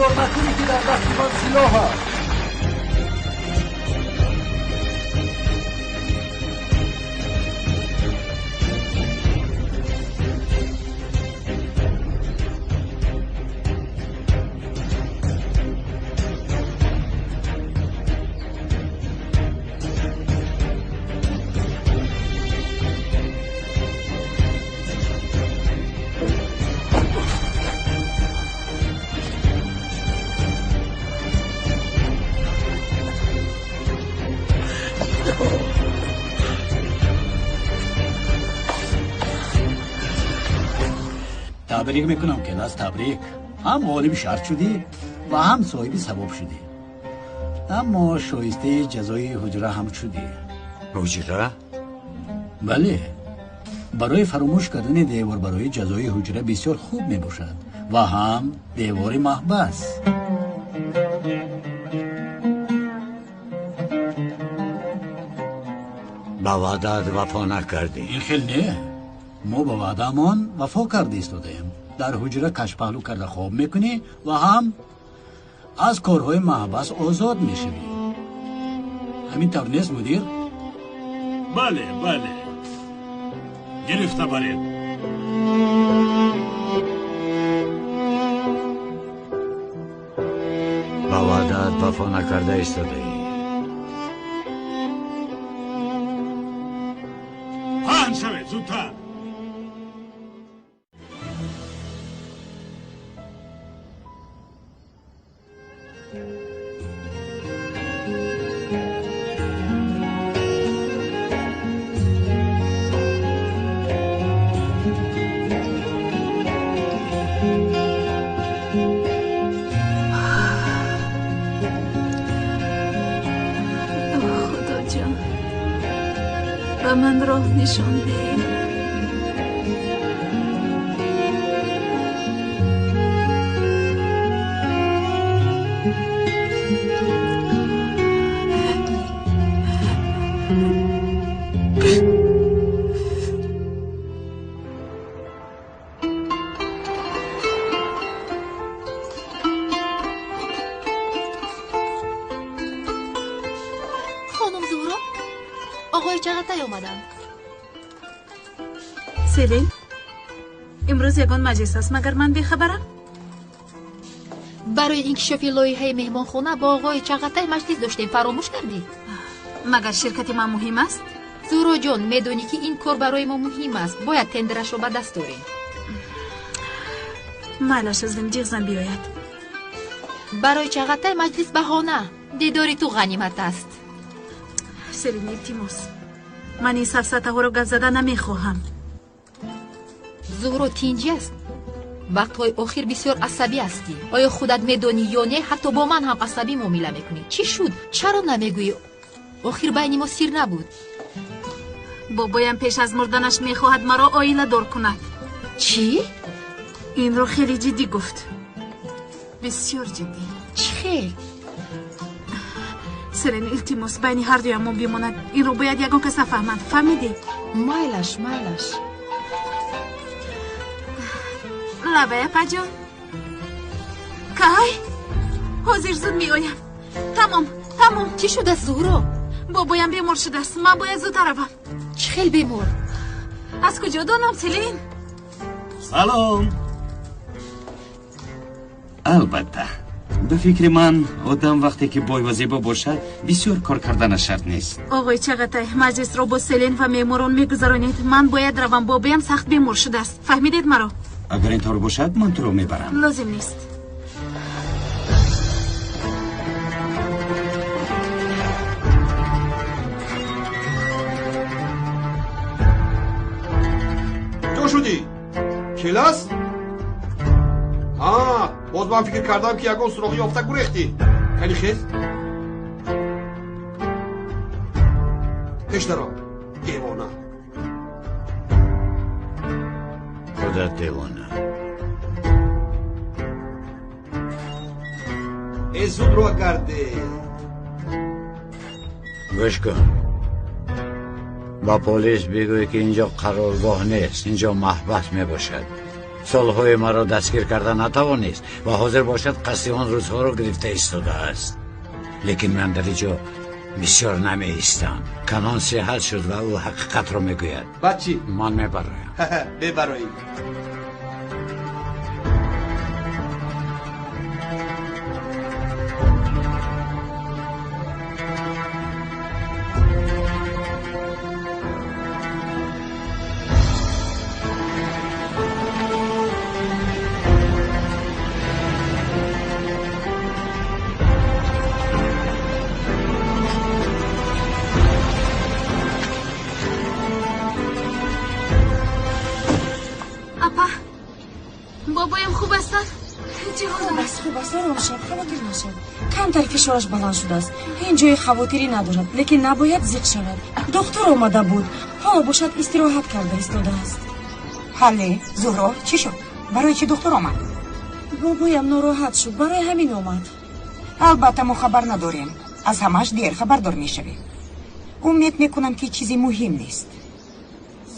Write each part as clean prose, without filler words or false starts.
باور نکنی که در دست من سلاح است. تبریک میکنم کلاس، تبریک. هم غالب شرط شدی و هم صاحب ثواب شدی، اما شایسته جزای حجره هم شدی. حجره؟ بله، برای فراموش کردن دیوار برای جزای حجره بسیار خوب میباشد و هم دیوار محبس. با وعدت وفا نکردی. این خیلی نه، ما با وعده‌مان وفا کرده ایستادیم. در حجره کش پهلو کرده خواب میکنی و هم از کارهای محبس آزاد میشوی. همین طور نیست مدیر؟ بله بله، گرفته برید. با وعدت وفا نکرده ایستاده ای. پهن شوید زودتر. من راه نشان ده. خانم زهرا، آقای چقدر اومدن؟ سلین، امروز یگان مجلس است مگر من بخبرم؟ برای انکشاف لایحه مهمانخانه با آقای چغتای مجلس داشتیم، فراموش کردی؟ مگر شرکت ما مهم است؟ زهرا جان، میدونی که این کار برای ما مهم است، باید تندرش رو به دست داریم. مالش از جیغزن بیاید. برای چغتای مجلس بهانه، دیداری تو غنیمت است. سلین التماس، من این سفسطه ها رو گز زده نمیخواهم. زهرا تینجی است، وقتهای آخر بسیار عصبی هستی. آیا خودت میدونی یا نه؟ حتی با من هم عصبی معامله میکنی. چی شد؟ چرا نمیگویی آخر بین ما سیر نبود؟ بابایم پیش از مردنش میخواهد مرا آیله دار کند. چی؟ این رو خیلی جدی گفت، بسیار جدی. چی خیلی؟ سلین التماس، بین هر دوی ما بیماند. این رو باید یگان کس نفهمد. فهمیدی؟ مایلش لبه پجان که حاضر زود می آیم. تمام. چی شده زهرا؟ بابایم بیمار شده است، من باید زود روم. چی خیلی بیمار؟ از کجا دانم سلین؟ سلام. البته به فکر من آدم وقتی که بای و زیبا باشد بسیار کار کردن شرط نیست. آقای چغتای، مجلس را با سلین و میموران میگذرانید. من باید روم، بابایم سخت بیمار شده است. فهمیدید مرا؟ اگر اینطور باشد من تو رو میبرم. لازم نیست. تو شدی؟ کلاس؟ باز من فکر کردم که یگان سراغی یافته گریختی. خیلی خیز پیش درا دیوانه. خودت دیوانه. زود رو کرده. گوش کن، با پلیس بگوی که اینجا قرارگاه نیست، اینجا محبس می باشد. солҳои маро дастгир карда натавонист ва ҳозир бошад қасди он рӯзҳоро гирифта истодааст. лекин ман дар иҷо бисёр намеистам. канон сиҳат шуд ва ӯ ҳақиқатро мегӯяд. بچی ман мебароям. ببرایی اپا بابایم خوب هستن؟ چه حال بس خوب است آرام شد خواطر نشد کمتر فشارش بلند شده است این جای خواطری ندارد لیکن نباید زیق شود دکتر آمده بود حالا باشد استراحت کرده ایستاده است حله زهرا چی شد برای چی دکتر آمد بابایم ناراحت شد برای همین آمد البته ما خبر نداریم از همش دیر خبردار میشویم امید میکنم که چیزی مهم نیست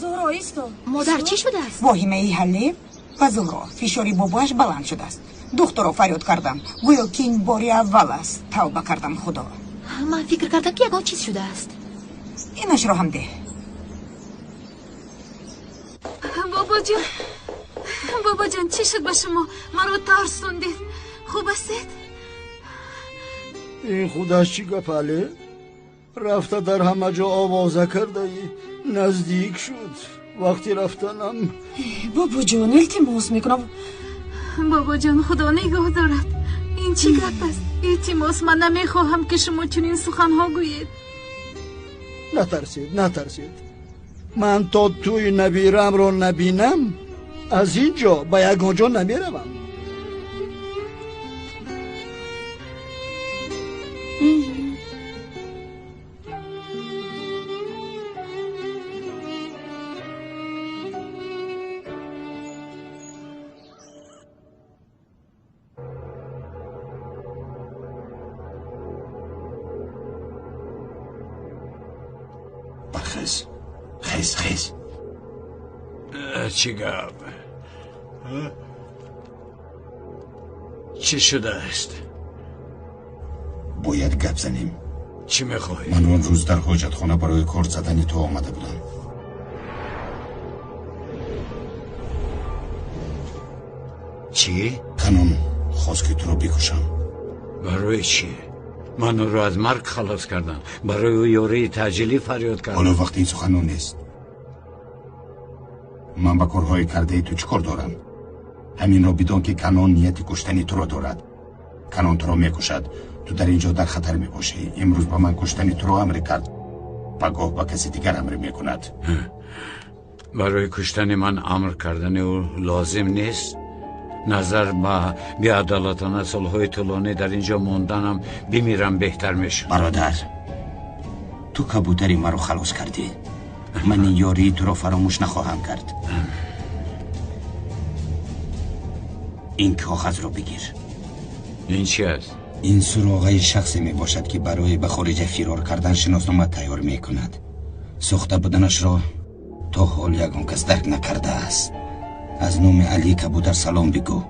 زهرا ایستا مادر چی شده است؟ واهمه ای حله و زهرا فشاری بابایش بلند شده است دکتر رو فریاد کردم گویا که این باری اول است توبه کردم خدا من فکر کردم که یگان چیز شده است. اینش رو هم ده بابا جان چی شد با شما؟ مرا ترسوندید. خوب هستید؟ این خودش چی گپاله؟ رفته در همه جا آوازه کرده ای نزدیک شد وقتی رفتنم بابا جان التماس میکنم بابا جان خدا نگاه دارد. این چی گپ است؟ التماس من نمیخواهم که شما چنین سخنها گویید. نترسید من تا توی نبیرم رو نبینم از اینجا به یگان جا نمیروم. خیز چی گپ؟ چی شده است؟ باید گپ زنیم. چی میخوایی؟ من اون روز در حاجت خانه برای کار زدن تو آمده بودم. چی؟ کانون خواست که تو رو بکشم. برای چی؟ من او رو از مرگ خلاص کردم. برای او یوری تجلی فریاد کردم. حالا وقت این سخنون نیست. من با کارهای کرده تو چیکار دارم؟ همین را بدان که کانون نیت کشتنی تو را دارد. کانون تو را میکشد. تو در اینجا در خطر میباشی. امروز با من کشتنی تو را امر کرد. پگاه با کسی دیگر امر میکند. برای کشتن من امر کردن او لازم نیست. نظر با بی‌عدالتانه سالهای طولانی در اینجا موندنم بمیرم بهتر میشه. برادر تو کبوتری مرا خلاص کردی. من این یاری تو را فراموش نخواهم کرد. این کاغذ رو بگیر. این چی است؟ این سراغه شخصی می باشد که برای به خارج فرار کردن شناسنامه تیار می کند. ساخته بودنش را تا حال یگان کس درک نکرده است. از نام علی کبوتر سلام بگو.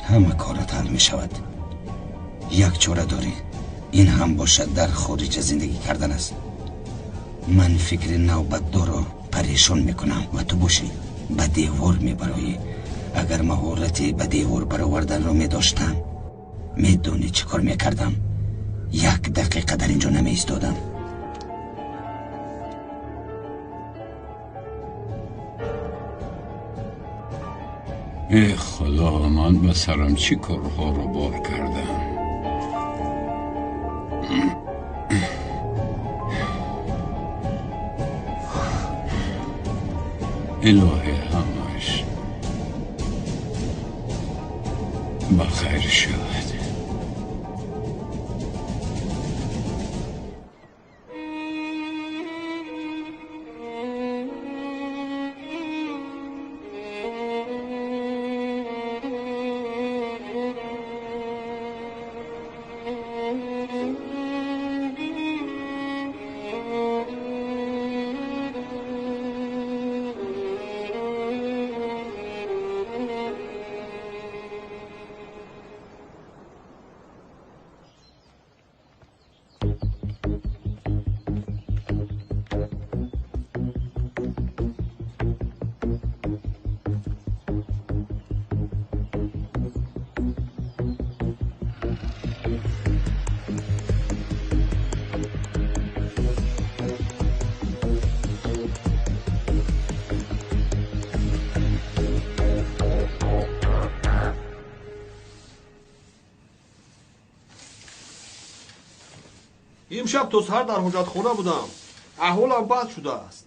همه کارت حل می شود. یک چاره داری. این هم باشد در خارج زندگی کردن است. من فکر نوبت دارو پریشان میکنم و تو باشی به دیوار میبرایی. اگر مهارتی به دیوار برآوردن رو میداشتم میدونی چه کار میکردم؟ یک دقیقه در اینجا نمی ایستادم. ای خدا من به سرم چی کارها رو بار کردم. الهی همش بخیر شد. امشب تا سحر در حجت خونه بودم. احوالم بد شده است.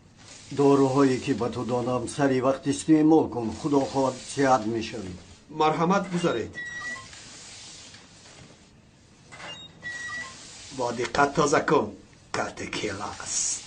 داروهایی که به تو دادم سری وقت استعمال کن. خدا خواهد صحت میشوی. مرحمت گذارید. با دقت تازه کن. کارت کلاس.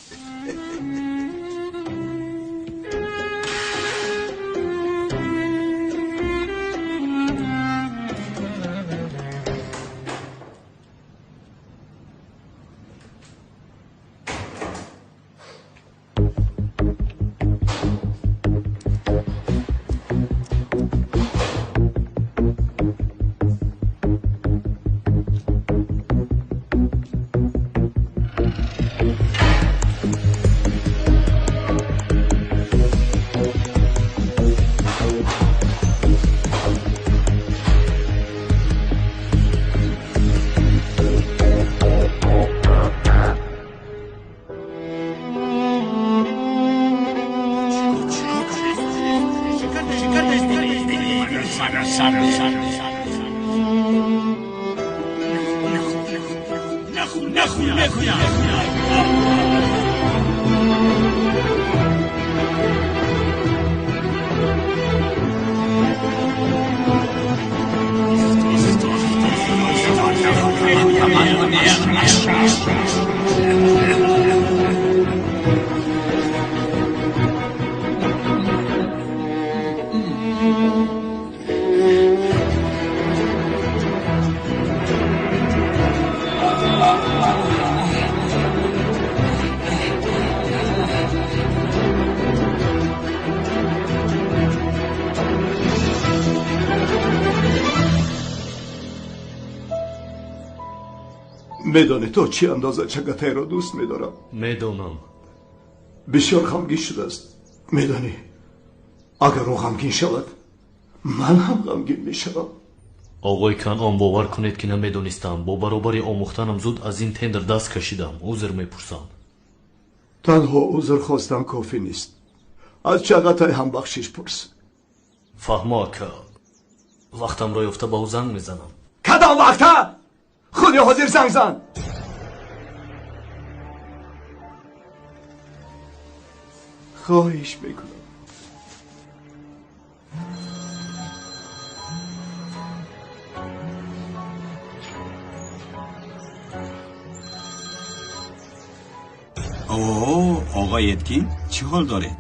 میدانی تو چی اندازه چگتای را دوست میدارم؟ میدانم. بسیار غمگین شده است. میدانی اگر او غمگین شود من هم غمگین میشوم. آقای کنعان باور کنید که نمیدانستم. با برابر آموختنم زود از این تندر دست کشیدم. عذر میپرسم. تنها عذر خواستن کافی نیست. از چگتای هم بخشش پرس. فهمه که وقتم را یافته با او زنگ میزنم. کدام وقته؟ خودی حاضر زنگ زن. خواهش میکنم. آقای اتکین چه حال دارید؟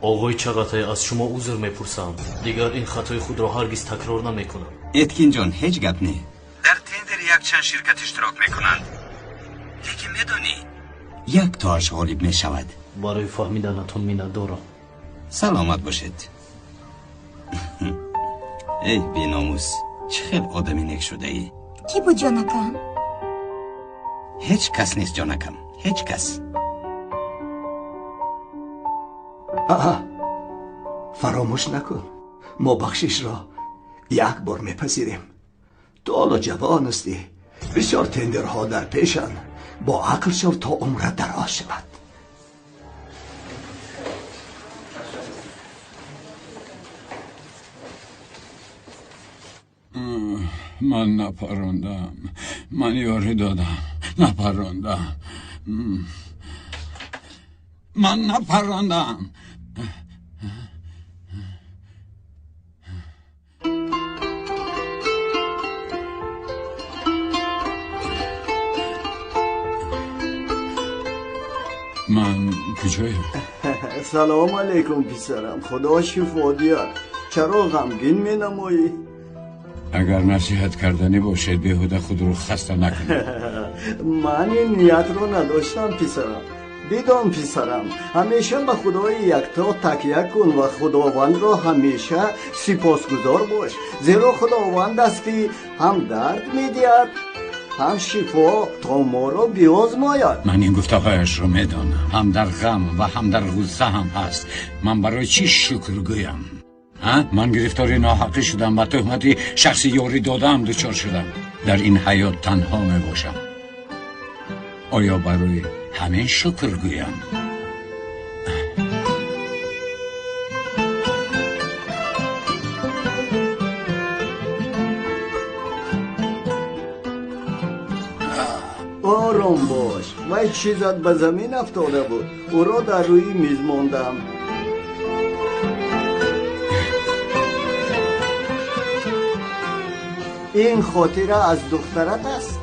آقای چغتای از شما عذر میپرسم. دیگر این خطای خود را هرگز تکرار نمیکنم. اتکین جان هیچ گپ نی. در تندر یک چند شرکت اشتراک میکنند. لیکن میدونی یک تاش غالب میشود. برای فهمیدنتون منت دارم. سلامت باشید. ای بی‌ناموس چه خیلی آدمی نیک شده ای. کی بود جانکم؟ هیچ کس نیست جانکم. هیچ کس. فراموش نکن ما بخشش را یک بار میپذیریم. تو حالا جوان هستی. بسیار تندرها در پیشن. با عقل شو تا عمرت دراز شود. من نپراندم. من یاری دادم. نپراندم. من نپراندم. من کجایم؟ سلام علیکم پسرم. خدا شفا دیار. چرا غمگین می نمایی؟ اگر نصیحت کردنی باشد بیهوده خود رو خسته نکنید. من این نیت رو نداشتم پسرم. بدان پسرم همیشه به خدای یکتا تکیه کن و خداوند را همیشه سپاسگزار باش. زیرا خداوند است که هم درد میدهد هم شفا تا ما را بیازماید. من این گفته‌هایش رو میدانم. هم در غم و هم در غصه هم هست. من برای چی شکر گویم؟ من گرفتار ناحقی شدم و تهمتی شخصی یاری دادم دچار شدم. در این حیات تنها می باشم. آیا برای همین شکر گویم؟ آرام آرام باش. وای چیزت به زمین افتاده بود. او را در روی میز ماندم. این خاطره از دخترت است؟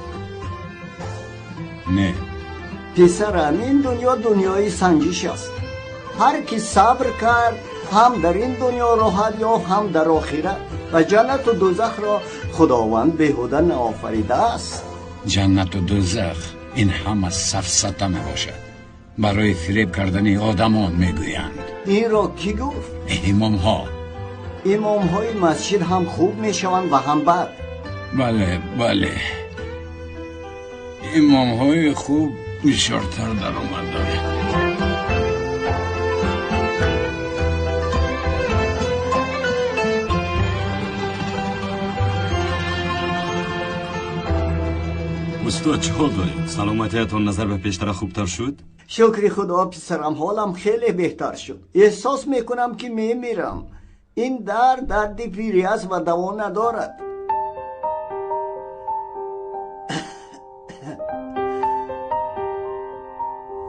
نه پسرم، این دنیا دنیای سنجش است. هر کی صبر کرد هم در این دنیا راحت یافت هم در آخرت. و جنت و دوزخ را خداوند بیهوده نآفریده است. جنت و دوزخ این همه سفسطه می باشد. برای فریب کردن آدمان میگویند. این را کی گفت؟ امام ها. امام های مسجد هم خوب می شوند و هم بد. بله بله، امام های خوب بسیارتر در آمد داره. استاد چه حال دارید؟ سلامتیتان نظر به پیشتر خوبتر شد؟ شکر خدا پسرم، حالم خیلی بهتر شد. احساس میکنم که میمیرم. این درد پیری است و دوا ندارد.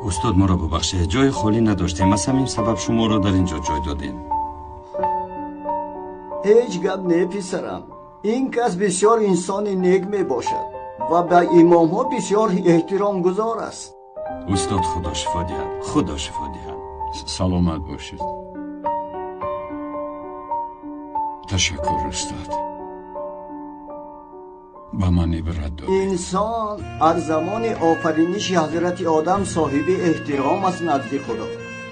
استاد ما را ببخشید، جای خالی نداشتیم. از همین سبب شما را در اینجا جای دادیم. هیچ گپ نه پسرم. این کس بسیار انسان نیک می باشد و به امام ها بسیار احترام گذار است. استاد خدا شفا دهد. خدا شفا دهد. سلامت باشید. تشکر استاد. با من عبرت داد. انسان از زمان آفرینش حضرت آدم صاحب احترام است نزد خدا.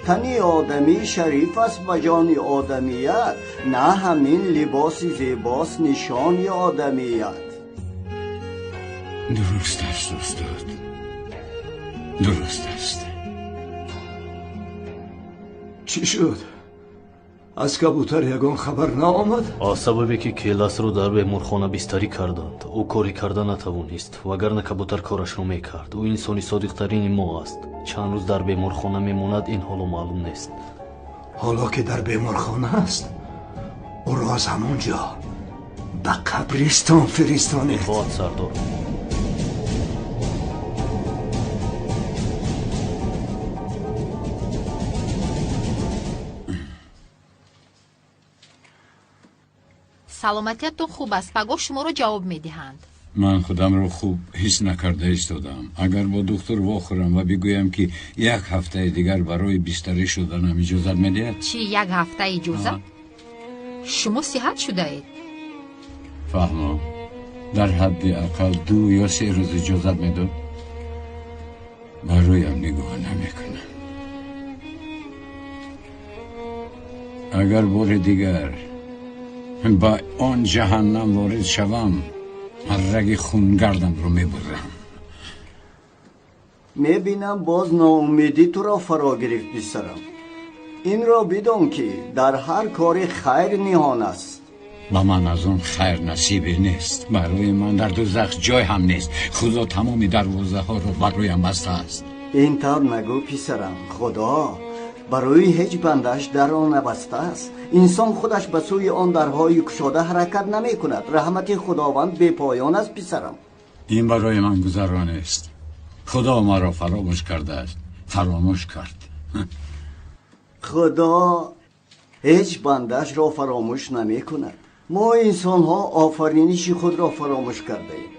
تنی آدمی شریف است و جان آدمیت، نه همین لباس زیباست نشان آدمیت. درست است استاد، درست است. چی شد؟ از کبوتر یگان خبر نآمد؟ аз сабабе ки келасро дар беморхона бистарӣ карданд ӯ кори карда натавонист, вагарна кабутар корашро мекард. ӯ инсони содиқтарини мо аст. чанд рӯз дар беморхона мемонад, ин ҳоло маълум нест. حالا که در بیمارخانه است او را از همونجا به قبرستان فرستانید. خواهد سردار. саломатиятон хуб аст. пагоҳ шуморо ҷавоб медиҳанд. من خودم رو خوب حس نکرده ایستادم. اگر با دکتر واخورم و بگویم که یک هفته دیگر برای بستری شدنم اجازت میدهد؟ چی یک هفته اجازت؟ شما صحت شده‌اید؟ فهمم. در حد اقل 2 یا 3 روز اجازت میداد. برایم نگاه نمیکنم. اگر بار دیگر با آن جهنم وارد شوم، رگ خونگردم رو میبرم. میبینم باز ناامیدی تو را فرا گرفت پسرم. این را بدان که در هر کار خیر نهان است. با من از اون خیر نصیبی نیست. برای من در دوزخ جای هم نیست. خدا تمام دروازه ها رو برایم بسته است. این طور نگو پسرم. خدا برای هیچ بندش در آن نبسته است. انسان خودش به سوی آن درهای گشاده حرکت نمی کند. رحمت خداوند بی پایان است پسرم. این برای من گذران است. خدا ما را فراموش کرده است. فراموش کرد. خدا هیچ بندش را فراموش نمی کند. ما انسان ها آفرینش خود را فراموش کرده ایم.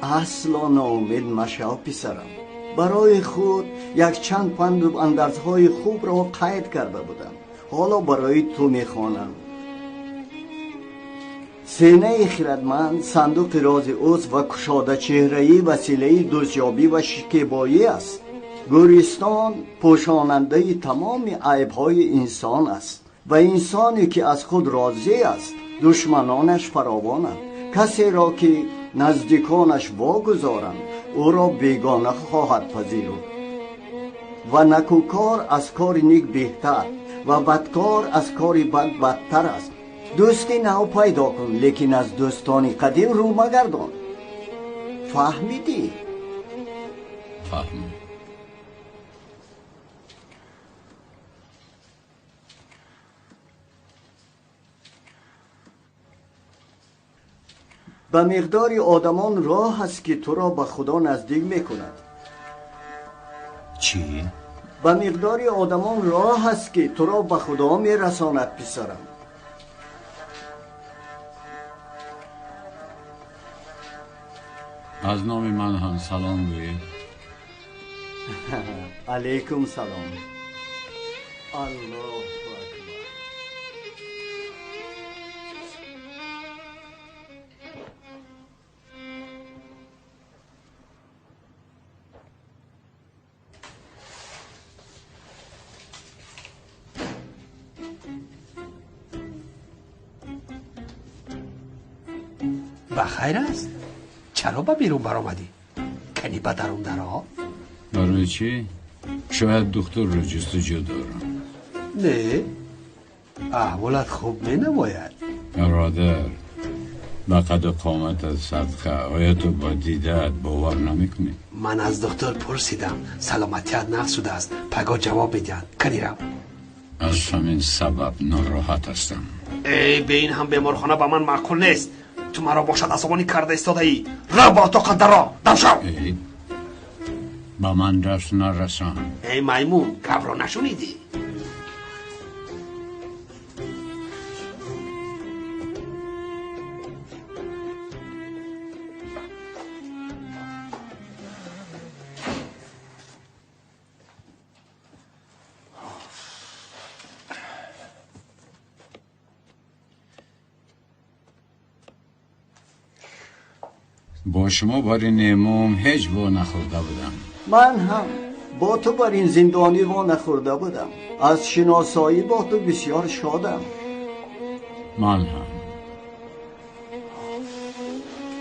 اصلا ناامید مشو پسرم. برای خود یک چند پند اندرزهای خوب را قید کرده بودم. حالا برای تو میخوانم. سینه خردمند صندوق راز اوست و کشاده چهره‌ای وسیله دوستیابی و شکیبایی است. گورستان پوشاننده تمام عیب‌های انسان است و انسانی که از خود راضی است دشمنانش فراوانند. کسی را که نزدیکانش واگذارند او را بیگانه خواهد پذیرفت و نکوکار از کار نیک بهتر و بدکار از کار بد بدتر است. دوستی نو پیدا کن، لیکن از دوستان قدیم رو مگردان. فهمیدی؟ فهمم. به مقداری آدمان راه است که تو را به خدا نزدیک میکند. چی؟ به مقداری آدمان راه است که تو را به خدا میرساند پسرم. از نام من هم سلام گویید. علیکم سلام. الله اکبر. بخیر است؟ چرا به بیرون برآمدی؟ کنی به درون درا؟ برای چی؟ شاید دکتر رو جستجو دارم. نه، احوالت خوب می نماید. برادر، به قد و قامت صدقه آیا تو با دیدت باور نمیکنی؟ من از دکتر پرسیدم سلامتیت نقص شده است، پگاه جواب میدن. کنی رو؟ از همین سبب ناراحت هستم. ای به این هم بیمارخانه به من معقول نیست. تو مرا باشد عصبانی کرده ایستاده ای. را با تو قدر دم شو. با من دست نرسان. ای میمون، گب را نشونیدی؟ با شما بار نیموم هیچ با نخورده بودم. من هم با تو بر این زندانی وا نخورده بودم. از شناسایی با تو بسیار شادم. من هم.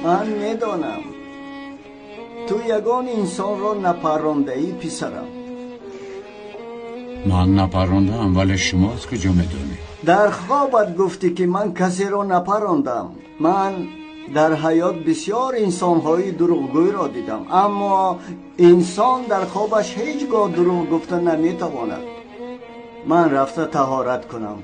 من میدانم تو یگان انسان را نپرانده ای پسرم. من نپراندم، ولی شما از کجا میدونی؟ در خوابت گفتی که من کسی را نپراندم. من در حیات بسیار انسان‌های دروغگوی را دیدم، اما انسان در خوابش هیچگاه دروغ گفته نمیتواند. من رفته طهارت کنم.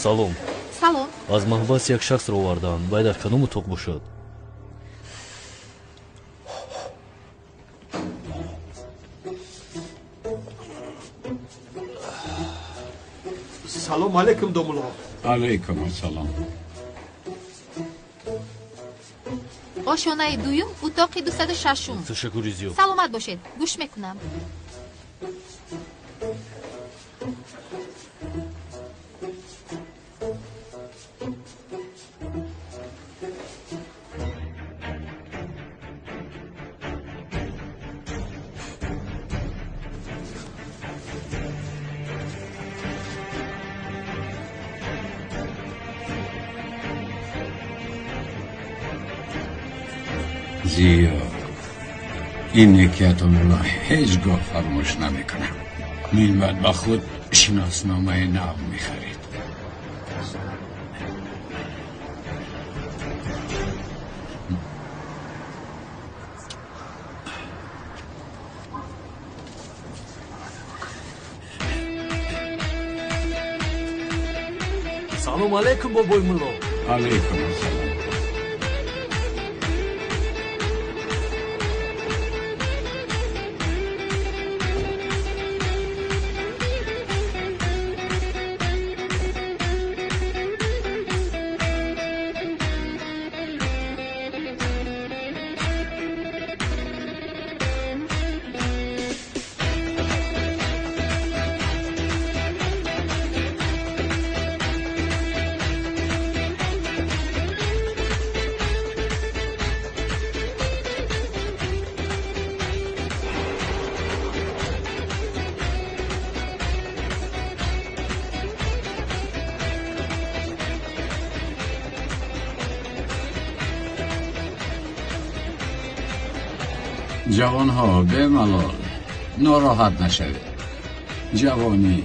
салом. салом. аз маҳбас як шахсро овардаанд. вай дар каном утоқ бошад? салом алейкум домуло. алейкум ассалом. ошонаи дуюм утоқи 260. ташаккури зиёд. саломат бошед. гӯш мекунам. زیاد این نکیتم را هیچگاه فراموش نمیکنم. میلمد با خود شناسنامه نو میخرید. салом алейкум бобои мулло. алейкум ассалом. جوان ها به ملال ناراحت نشوید. جوانی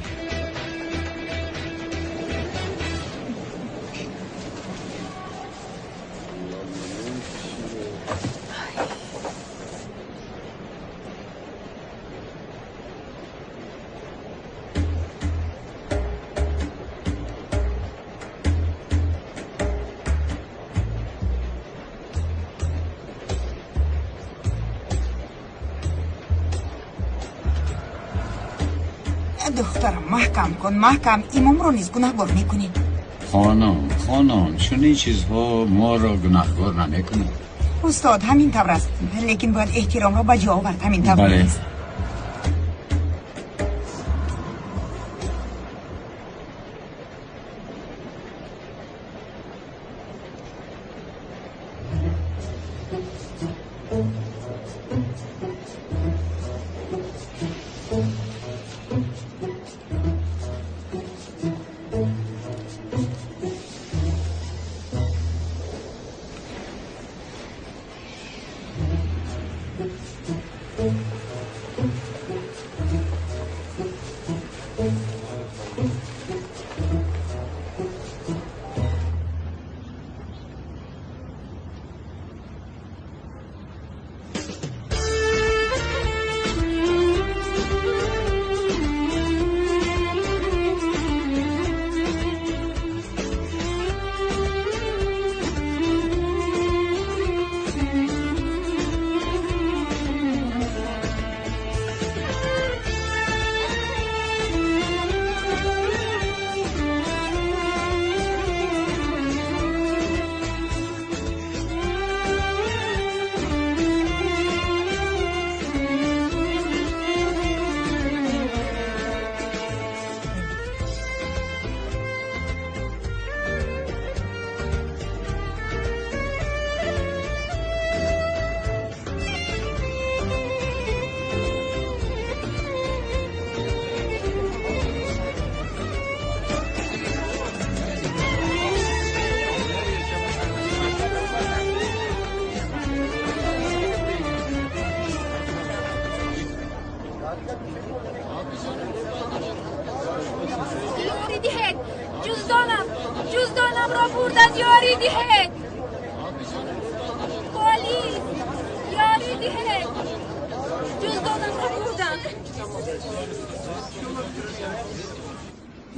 دخترم محکم کن محکم امام رو نیز گناهگار میکنی. خانم چنین چیزها ما را گناهگار نمیکنه. استاد همین طور است، لیکن باید احترام را به جا آورد. همین طور است. جزدانم را بردن، یاری دهید. پلیس یاری دهید. جزدانم را بردن.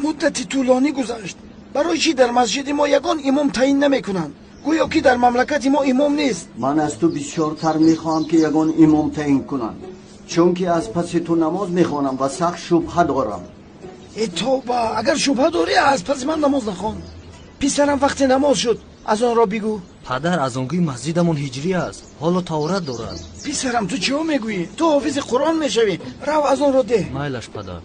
مدتی طولانی گذشت. برای چی در مسجد ما یگان امام تعیین نمیکنند؟ گویا که در مملکت ما امام نیست. من از تو بسیارتر میخوام که یگان امام تعیین کنند، چون که از پس تو نماز میخوانم و سخت شبهه دارم. ای توبه، اگر شبهه داری از پس من نماز نخوان. پسرم وقت نماز شد، از آن را بگو. پدر از آنگوی مسجدمون هجری است، حالا تورات دارد. پسرم تو چه میگویی؟ تو حافظ قرآن میشوی، رو از آن را ده. مایلش پدر.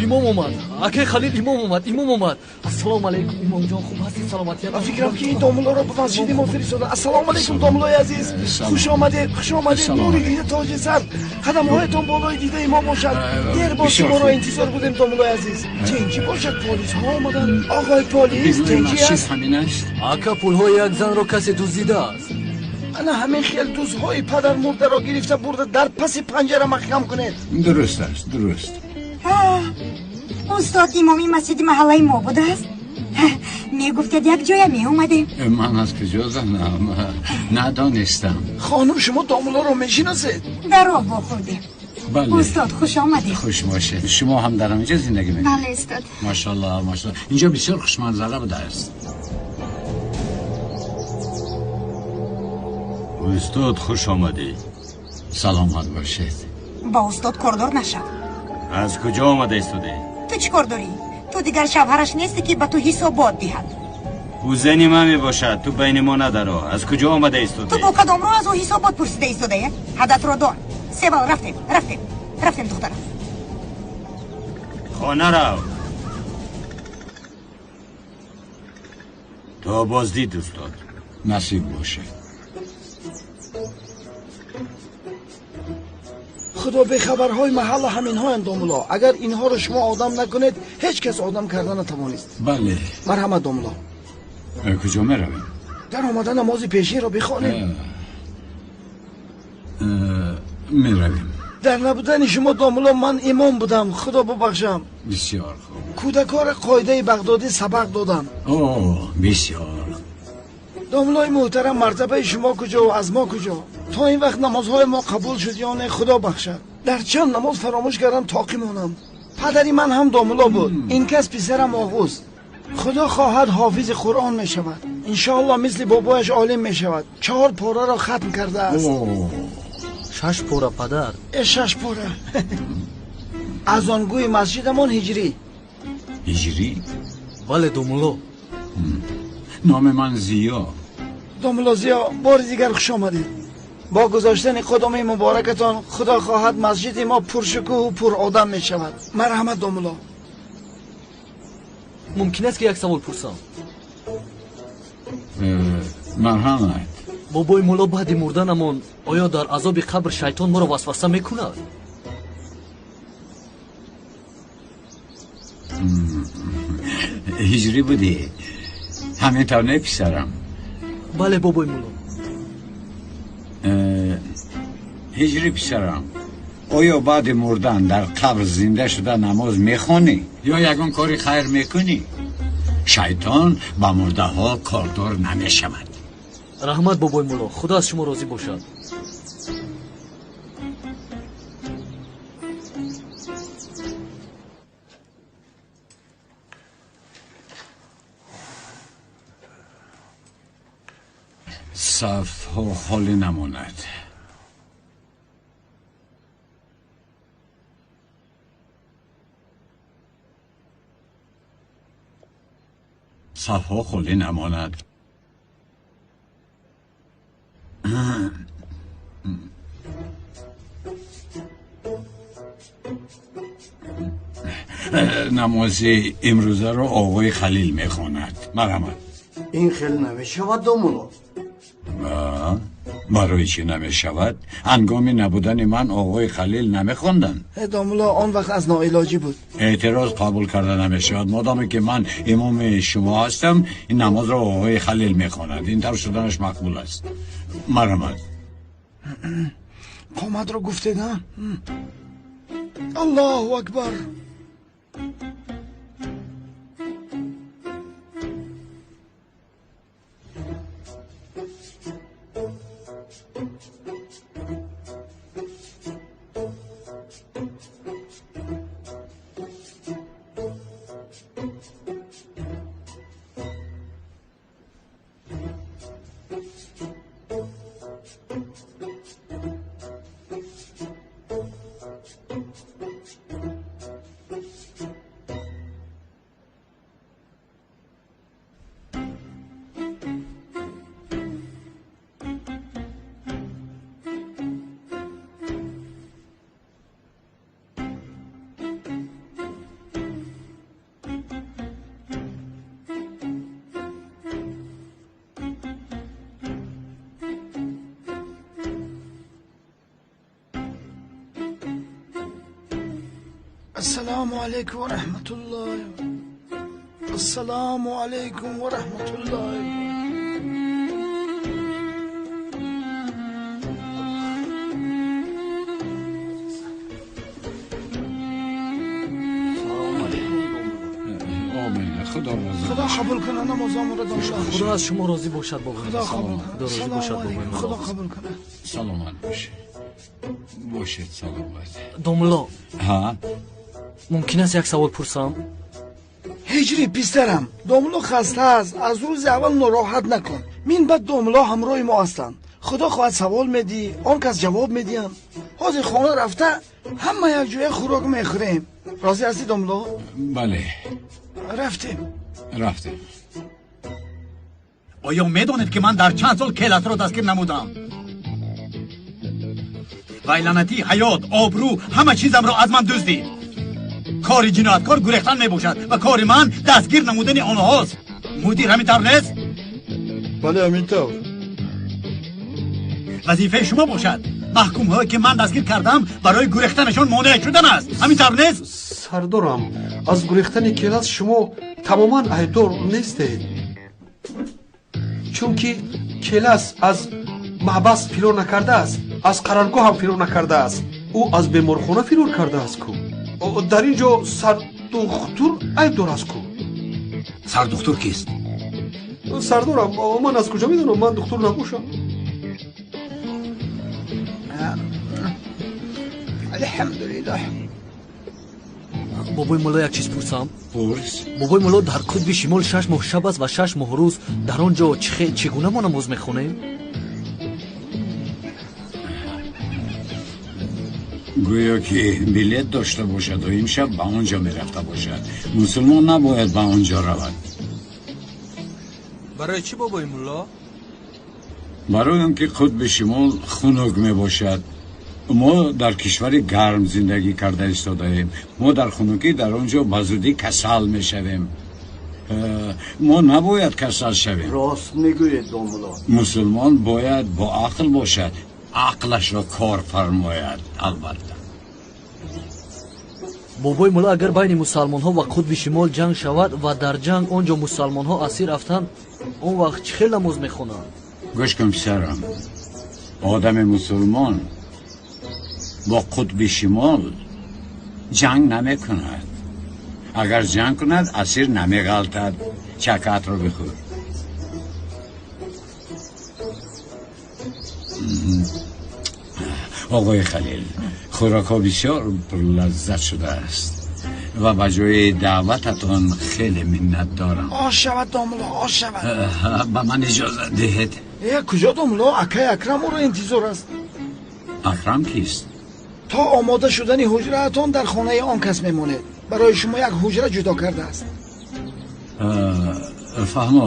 امام اومد. اکی خلیل امام اومد. السلام علیکم امام جان، خوب هستی؟ سلامتی؟ من فکرم که این داملا را به مسجد ما فرستادن. السلام علیکم داملای عزیز، خوش آمدید. نوری دیده تاج سر، قدم هایتان بالای دیده امام باشد. دیر با شما را انتظار بودیم داملای عزیز. تنجی باشد، پلیس ها آمدن. آقای پلیس تنجی است. اکا پول های یک زن را کسی دزدیده است. انا همین خیل دوزهای پدر مرده را گرفته برده در پس پنجره محکم کنید. درست است، درست. استاد امامی مسجد محله ما بوده است؟ میگفتید یک جای می اومده. من از کجا زنم؟ ندانستم. خانم شما داملا رو میشناسید؟ در راه بخورده. بله. استاد خوش آمده. خوش باشه. شما هم در اینجا زندگی میکنید؟ بله استاد. ماشاءالله ماشاءالله. اینجا بسیار خوش منظره بوده است. استاد خوش آمدی. سلامت باشید. با استاد کردار نشد. از کجا آمده استاده؟ تو چی کار داری؟ تو دیگر شوهرش نیستی که به تو حسابات دهد. او زنی ما می باشد، تو بین ما نداره. از کجا آمده استاده؟ تو با کدام رو از او حسابات پرسیده استاده؟ حدت رو دار. سوال رفتیم دخترم. خانه رو تا بازدید استاد. نصیب باشه. خدا به خبرهای محل همین ها انداملا. اگر اینها رو شما آدم نکنید هیچ کس آدم کردن نتوانست. بله. مرحمت داملا. کجا می رویم؟ در آمدن نماز پیشین را بخوانیم. میرویم. در نبودن شما داملا من امام بودم. خدا ببخشم. بسیار خوب. کودکار قاعده بغدادی سبق دادم. اوه بسیار. داملای محترم مرتبه شما کجا و از ما کجا؟ تا این وقت نمازهای ما قبول شد یا نه؟ خدا بخشد. در چند نماز فراموش کردم تاقی مانم. پدری من هم داملا بود. این کس پسرم آغوز. خدا خواهد حافظ قرآن می شود. انشاءالله مثل بابایش عالم می شود. 4 پاره را ختم کرده است. 6 پاره پدر. 6 پاره. از آنگوی مسجدمان هجری. هجری؟ بله داملا. نام من زیا. داملا زیا، بار دیگر خوش آمدید. با گذاشتن قدم مبارکتان خدا خواهد مسجد ما پرشکوه و پر آدم می شود. مرحمت داملا. ممکن است که یک سوال پرسم؟ مرحمت. بابای مولا بعد مردنمان آیا در عذاب قبر شیطان ما را وسوسه میکند؟ هجری بودی؟ همینطور نه پسرم؟ بله بابای مولا. هجری پسرم، آیا بعد مردن در قبر زنده شده نماز میخونی یا یگان کاری خیر میکنی؟ شیطان با مرده ها کاردار نمیشود. رحمت بابای مولا، خدا از شما راضی باشد. صف ها خالی نماند. صف ها خالی نماند. نماز امروزه رو آقای خلیل میخواند. مرحمت. این خیلی نمیشود داملا. برای چی نمیشود؟ هنگام نبودن من آقای خلیل نمیخواندن. داملا آن وقت از ناعلاجی بود. اعتراض قبول کرده نمیشود. مادامی که من امام شما هستم این نماز را آقای خلیل میخواند. این طور شدنش مقبول است. مرحمت. قامت را گفته نه؟ الله اکبر. السلام علیکم و رحمت الله. السلام علیکم و رحمت الله. خدا قبول کنه نمازامون رو داشته. خدا از شما راضی باشد بابا. خدا قبول کنه. باشد بابا. خدا قبول کنه. سلامت باشه. باشید سلامت. داملا. ها؟ ممکن است یک سوال پرسم؟ هجری پسرم، داملا خسته است. از روز اول ناراحت نکن. من بعد داملا همراه ما هستند. خدا خواهد سوال میدی، آن کس جواب میدیم. حاضر خانه رفته همه یک جای خوراک میخوریم. راضی هستی داملا؟ بله. رفتیم. آیا میدونید که من در چند سال کیلت را دستگیر نمودم؟ ویلانتی، حیات، آبرو، همه چیزم را از من دزدید. کار جنایتکار گریختن میباشد و کار من دستگیر نمودن آنهاست. مدیر همینطور نیست؟ بله همینطور. وظیفه شما باشد محکوم هایی که من دستگیر کردم برای گریختنشان مانع شدن است. همینطور نیست؟ سردارم، از گریختن کلاس شما تماما عیبدار نیستید، چون که کلاس از محبس پیرو نکرده است. аз қароргоҳ ҳам фирор накардааст. ӯ аз беморхона фирор кардааст ку. дар ин ҷо сардухтур айбдор аст ку. сардухтур кист? сардорам, ман аз куҷо медонам? Ман духтур набошам. алҳамдулиллаҳ. бобои мулло як чиз пурсам? пурс. бобои мулло дар қутби шимол 6 моҳ шаб аст ва 6 моҳ рӯз. дар он ҷо чӣ гуна мо намоз мехонем? гӯё ки билет дошта бошад ва имшаб ба он ҷо мерафта бошад. мусулмон набояд ба он ҷо равад. барои чӣ бобои мулло? барои он ки қутби шимол хунук мебошад. мо дар кишвари гарм зиндагӣ карда истодаем. мо дар хунукӣ дар он ҷо ба зудӣ касал мешавем. мо набояд касал шавем. рост мегӯед домуло. мусулмон бояд бо ақл бошад, ақлашро кор фармояд. албатта бобои мулло агар байни мусалмонҳо ва қутби шимол ҷанг шавад ва дар ҷанг он ҷо мусалмонҳо асир рафтанд, он вақт чӣ хел намоз мехонанд? гӯш кун писарам, одами мусулмон бо қутби шимол ҷанг намекунад. агар ҷанг кунад асир намеғалтад. чакатро бихӯр. оғои халил, хӯрокҳо бисёр пурлаззат шудааст ва ба ҷои даъвататон хеле миннат дорам. ош шавад домуло, ош шавад. ба ман иҷозат диҳед. куҷо домуло? акай акрам оро интизор аст. акрам кист? то омода шудани ҳуҷраатон дар хонаи он кас мемонед. барои шумо як ҳуҷра ҷудо кардааст. фаҳмо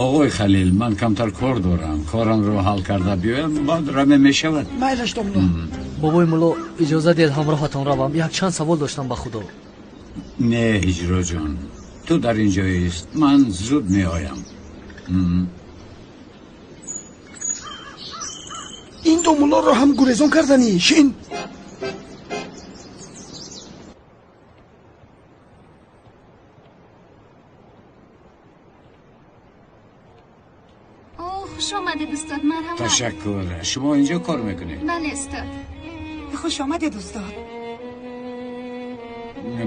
оғои халил, ман камтар кор дорам. корамро ҳал карда биёям, баъд раме мешавад. майлаш домуло. бобои мулло иҷоза диҳед ҳамроҳатон равам. як чанд савол доштам ба худо. не ҳиҷроҷон, ту дар ин ҷоист. ман зуд меоям. ин домулоро ҳам гурезон кардани шин. خوش آمدید استاد. مرحبا. تشکر. شما اینجا کار میکنید؟ بله استاد. خوش آمدید استاد.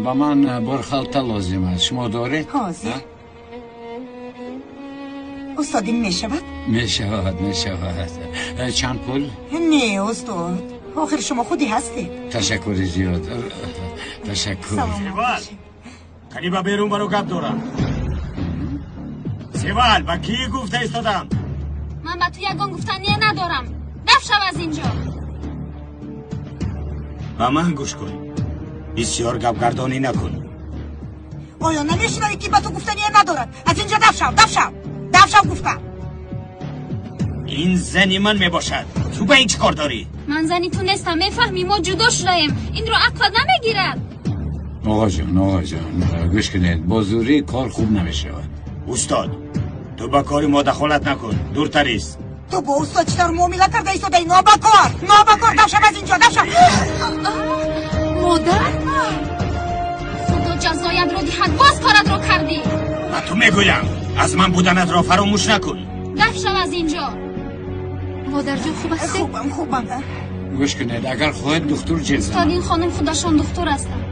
با من برخالتا لازم است. شما دارید؟ حاضر. استاد این میشود؟ میشود. چند پول؟ نه استاد. آخر شما خودی هستید. تشکر زیاد. تشکر. سیوال کنی با بیرون برو گپ دارم. سیوال با کی گفته ایستادم؟ من با تو یگان گفتنیه ندارم. دف شو از اینجا. با من گوش کن. بسیار گپگردانی نکن. آیا نمیشنوی که با تو گفتنیه ندارد؟ از اینجا دف شو گفتم. این زنی من میباشد. تو به این چه کار داری؟ من زنی تو نیستم. میفهمی ما جدا شدیم. این رو عقلت نمیگیرد. آقا جان گوش کنید. با زوری کار خوب نمیشود. استاد تو با کاری ما دخالت نکن. دورتر ایست. تو با استاد چطور معامله کرده ایستاده؟ نابکار دف شو از اینجا. دف شو. مادر خدا جزایت رو دهد. باز کارت رو کردی. و تو میگویم از من بودنت را فراموش نکن. دف شو از اینجا. مادر جون خوب هستی؟ خوبم. گوش کنید. اگر خواهد دکتر جلسه استاد این خانم خودشان دکتر هستن.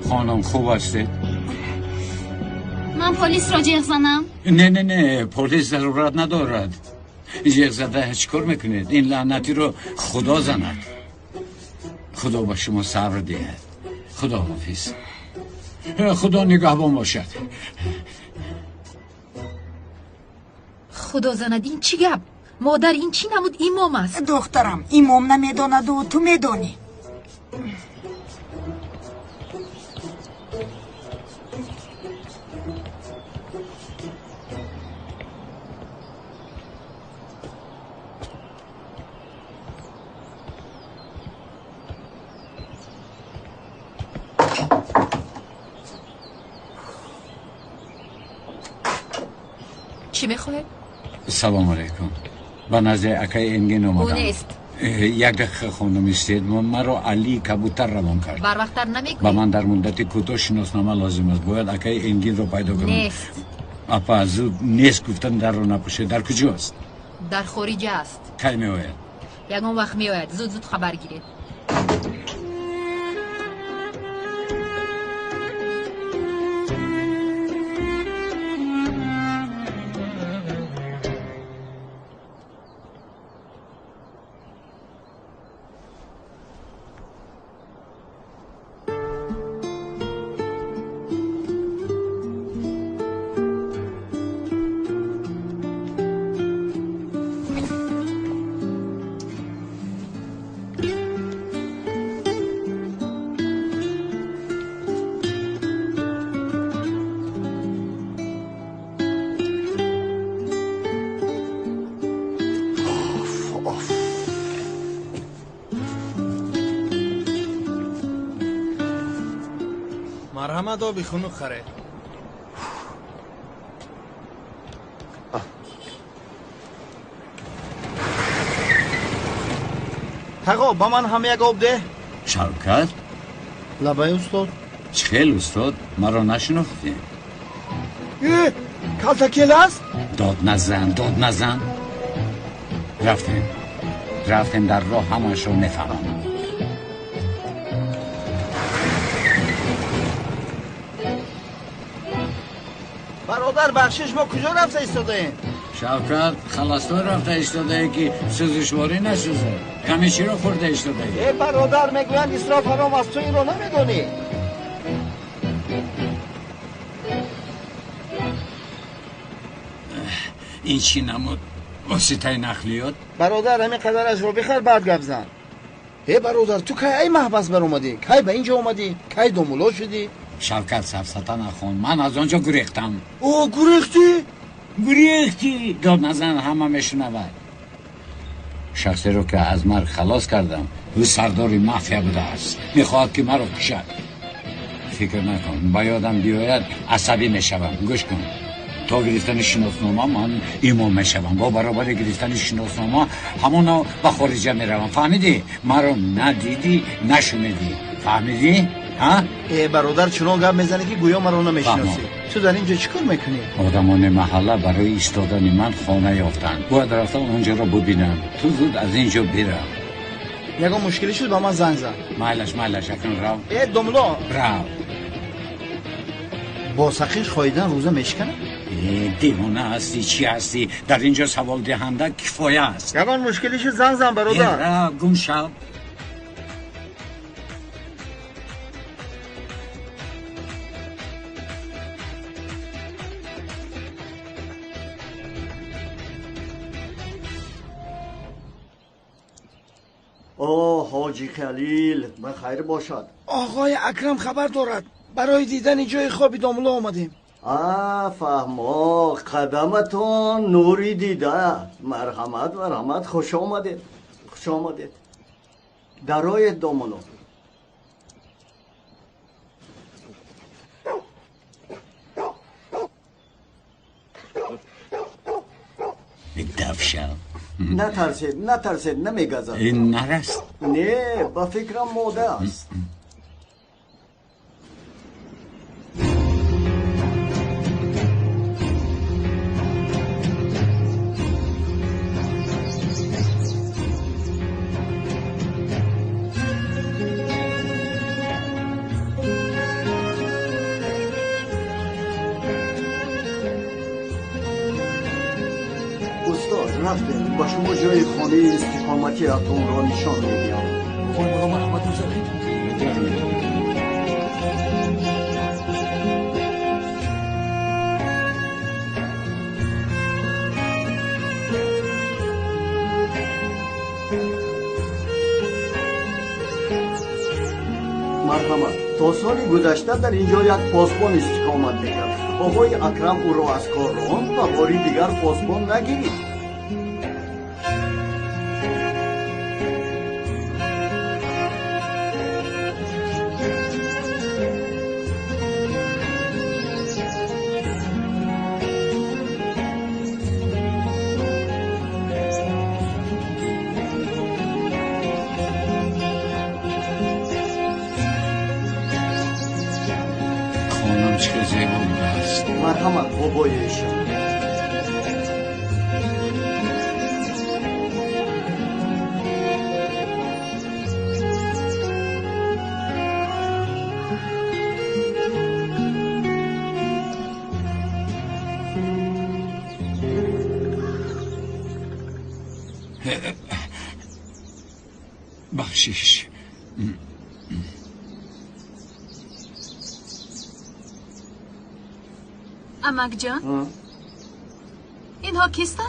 خانم خوب هستید؟ من پلیس را جیغ زنم؟ نه پلیس ضرورت ندارد. جیغ زده چیکار میکنید؟ این لعنتی رو خدا زند. خدا با شما صبر دهد. خدا حافظ. خدا نگهبان باشد. خدا زند این چی گپ؟ مادر این چی نمود؟ امام است. دخترم امام نمیداند و تو میدانی. چی میخواه؟ سلام علیکم. به نزد اکای انگین اومدم. او نیست. یک دقیقه خانم استید. مرا علی کبوتر روان کرد. بر وقت در نمیکنی؟ با من در مدت کوتاه شناسنامه لازم است. باید اکای انگین رو پیدا کنم. نیست. اپا زود نیست گفتن در رو نپوشه. در کجاست؟ در خارج است. کی میآید؟ یگان وقت میآید. زود زود خبر گیرید. مرحمت آبی خونو خره. تقا با من هم یک آب ده. شوکت؟ لبای استاد. چخیل استاد؟ مرا نشناختی؟ کلتکیل است؟ داد نزن. رفتیم در راه همش رو نفهمم. برادر بخشش ما کجا رفته ایستاده ایم؟ شوکت خلاصتر رفته ایستاده که سوزشواری نسوزه. کمی چی رو خورده ایستاده؟ برادر میگویند اسراف حرام است، تو این رو نمیدونی؟ این چی نمود؟ واسطه نخلیات؟ برادر همین قدرش رو بخر بعد گپ زن. برادر تو کی ای محبس بر اومدی؟ کی به اینجا اومدی؟ کی دومولو شدی؟ شوکت سفسطه نخون، من از آنجا گریختم. او گریختی؟ داد نزن، همه میشنود. شخصی رو که از مرگ خلاص کردم او سرداری مافیا بوده است، میخواهد که مرا کشد. فکر نکن، با یادم بیاید عصبی میشوم. گوش کن، تا گرفتن شناسنامه من ایمان میشوم، با برابر گرفتن شناسنامه همونو به خارجه میروم. فهمیدی؟ مرا ندیدی نشنیدی، فهمیدی؟ ها؟ برادر چنان گپ میزنه که گویا مرا نمیشناسی. تو در اینجا چیکار میکنی؟ آدمان محله برای ایستادن من خانه یافتند. باید رفتم اونجا را ببینم. تو زود از اینجا برم. یگان مشکلی شد با من زنگ زن. مالش اکن رو. دوملا رو. با سخیش خواهیدن روزه میشکنه؟ دیوانه هستی چی هستی؟ در اینجا سوال دهنده کفایه است. یگان مشکلی شد زنگ زن برادر. گم شو. حاجی خلیل بخیر باشد. آقای اکرم خبر دارد برای دیدن جای خوابی داملا آمدیم. فهما قدمتون نوری دیده. مرحمت خوش آمدید. درای داملا. دفشم نترسید نمیگذارد. این نرست؟ نه با فکرم موده است. رفتیم با شما جای خانه استقامتی اتم را نشان میدیم. خانه محمد مرحمت. تا سال گذشته در اینجا یک پاسبان استقامت میکرد. آقای اکرم او را از کار راند و باری دیگر پاسبان نگیرید. خانم چه زیبا است. مرحمت بابایشان. بخشش. امک جان اینها کیستن؟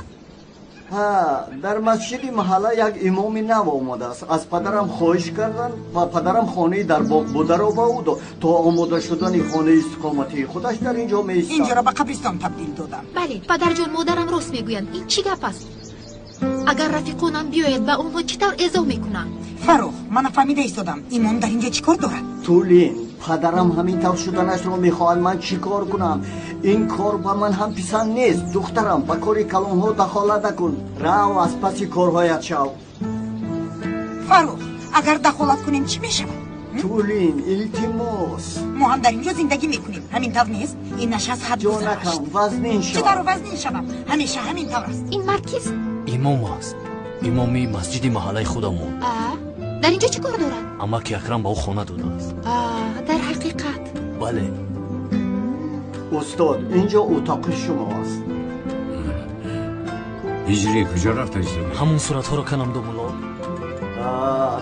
ها در مسجد محله یک امام نو آمده است. از پدرم خواهش کردن و پدرم خانه در باغ بوده رو بود تا آماده شدن خانه استقامتی خودش در اینجا می‌ایستد. اینجا را به قبرستان تبدیل دادم. بله پدر جان مادرم راست میگویند. این چی گپ است؟ اگر رفیقانم بیاید به اونها چطور اعزام میکنم؟ فروخ من فهمیده ایستادم امام در اینجا چیکار دارد؟ تولین پدرم همین طور شدنش رو میخواهد. من چی کار کنم؟ این کار با من هم پسند نیست. دخترم با کاری کلانها دخالت نکن. رو از پسی کارهایت شو. فروخ اگر دخالت کنیم چی میشود؟ تولین التماس ما هم در اینجا زندگی میکنیم. همین طور نیست؟ این نشست حد جا نکن وزنین شو. چطور وزنین شوم؟ همیشه همین طور است. این مرد کیست؟ امام است. امامی مسجد محله خودمون. در اینجا چی کار دارد؟ امک اکرم با او خانه داده است. در حقیقت بله. استاد اینجا اتاق شما است. هجری کجا رفته است؟ همون صورت ها رو کنم دوملا.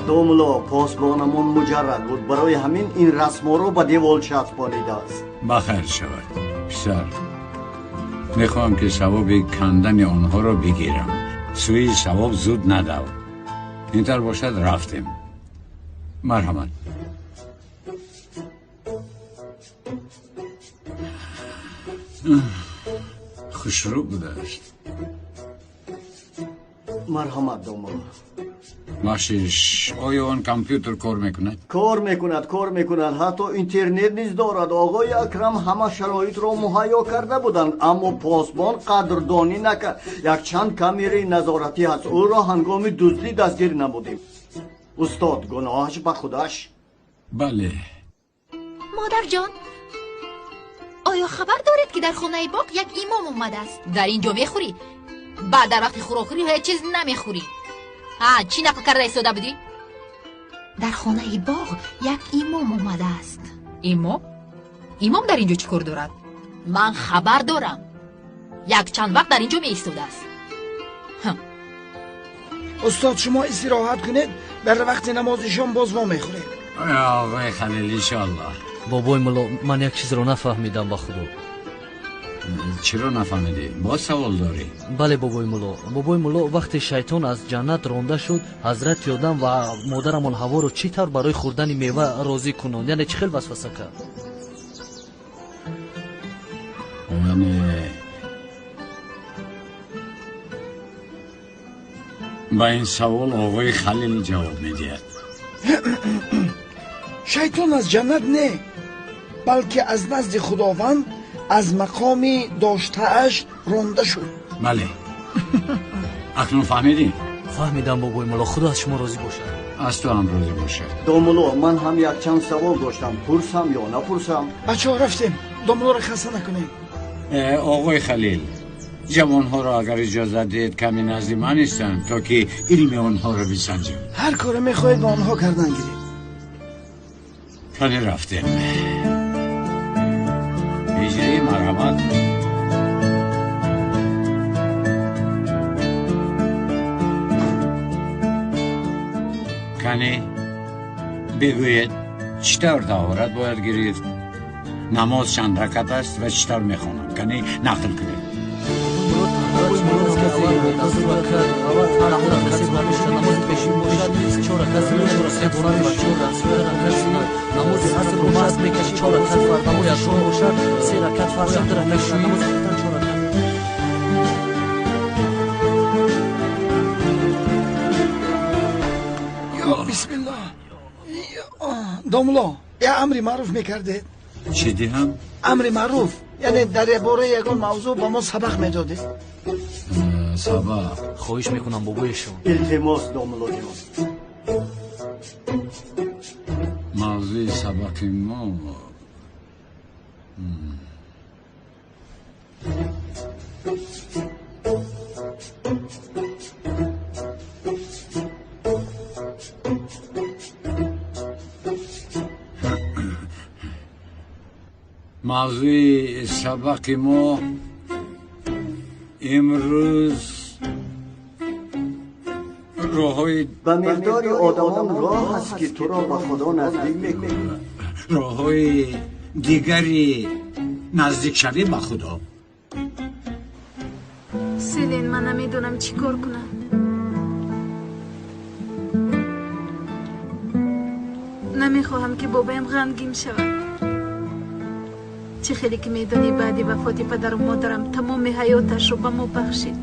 دوملا پاسبانمون مجرد بود. برای همین این رسم رو به دیوال چسبانیده است. بخیر شود پسر. میخوام که ثواب کندن آنها رو بگیرم. سوی ثواب زود ندو. اینطور باشد رفتیم. مرحمت. خوشرو بوده است. مرحمت دوملا. بخشش آیا آن کامپیوتر کار میکند؟ کار میکند. حتی اینترنت نیز دارد. آقای اکرم همه شرایط را مهیا کرده بودند اما پاسبان قدردانی نکرد. یک چند کامره نظارتی هست. او را هنگام دزدی دستگیر نمودیم. استاد گناهش به خودش. بله. مادر جان آیا خبر دارید که در خانه باغ یک امام اومده است؟ در اینجا میخوری؟ بعد در وقت خوراخوری هیچ چیز نمیخوری. چی نقل کرده ایستاده بودی؟ در خانه باغ یک امام اومده است. امام در اینجا چی کار دارد؟ من خبر دارم. یک چند وقت در اینجا می ایستاده است. استاد شما استراحت کنید. برای وقت نماز شام باز ما میخوریم. آقای خلیل انشالله. بابای ملا من یک چیز رو نفهمیدم با خدا. چرا نفهمیدی؟ با سوال داری؟ بله بابای ملا وقتی شیطان از جنت رانده شد حضرت یادم و مادرمان هوا رو چی طور برای خوردن میوه راضی کنند؟ یعنی چی خیلی وسوسه کرد؟ یعنی با این سوال آقای خلیل جواب میدهد. شیطان از جنت نه بلکه از نزد خداوند از مقامی داشته‌اش رانده شد. بله. اکنون فهمیدی؟ فهمیدم بابای ملا. خدا از شما راضی باشد. از تو هم راضی باشد. دوملا من هم یک چند سوال داشتم. پرسم یا نپرسم؟ بچه ها رفتیم. دوملا را خسته نکنیم. آقای خلیل جوانها را اگر اجازه دید کمی نزدی من نیستن تا که علم آنها را بسنجم. هر کار میخواید با آنها کردن گیرید. کنی رفتیم. هجری مرحمت. کنی بگوید چطور طهارت باید گرفت؟ نماز چند رکعت است و چطور میخوانم؟ کنی نقل کنید. بسم الله. دوملا یه امری معروف میکرده. چی دیم؟ امری معروف یعنی در باره یکان موضوع با ما سبق میدادید. سبق خواهش میکنم بابایشون. التماس دوملا جان. موضوع سبق ما موضوع سبق ما امروز راههای به مقداری آدمان راه هست که تو را به خدا نزدیک میکنه. راههای دیگری نزدیک شوی به خدا. سیلین من نمیدونم چی کار کنم. نمیخواهم که بابایم غمگین شود. چه خیلی که میدونی بعدی وفات پدر و مادرم تمام حیاتش رو به ما بخشید.